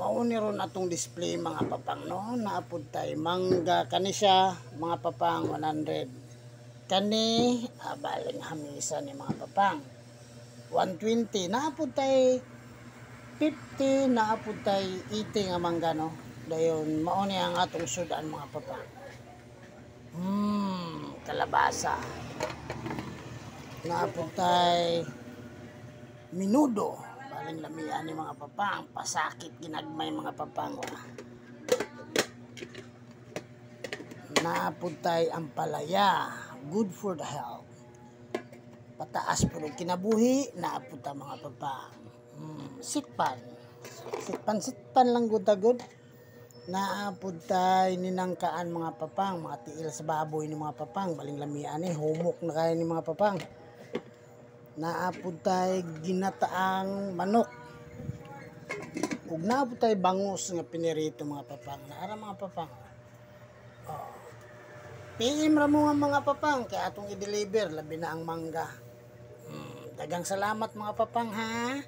Mauni ron atong display mga papang no, naapod tay mangga kani siya mga papang 100. Kani baling hamisa ni mga papang 120. Naapod tay 50, naapod tay 80 nga mangga no. Dayon mauni ang atong sudan mga papang. Kalabasa. Naapod tay minudo. Baling lamian ni mga papang, pasakit ginagmay mga papang. Naapod tay ampalaya, good for the health. Pataas po ng kinabuhi, naapod ta mga papang. Sitpan lang good. Naapod tay ninangkaan mga papang, mga tiil sa baboy ni mga papang, baling lamian ni humok na kaya ni mga papang. Naapod tay ginataang manok. Ug naapod tay bangus nga pinirito mga papang. Naara mga papang. PM ra mo nga mga papang kay atong i-deliver labi na ang mangga. Dagang salamat mga papang ha.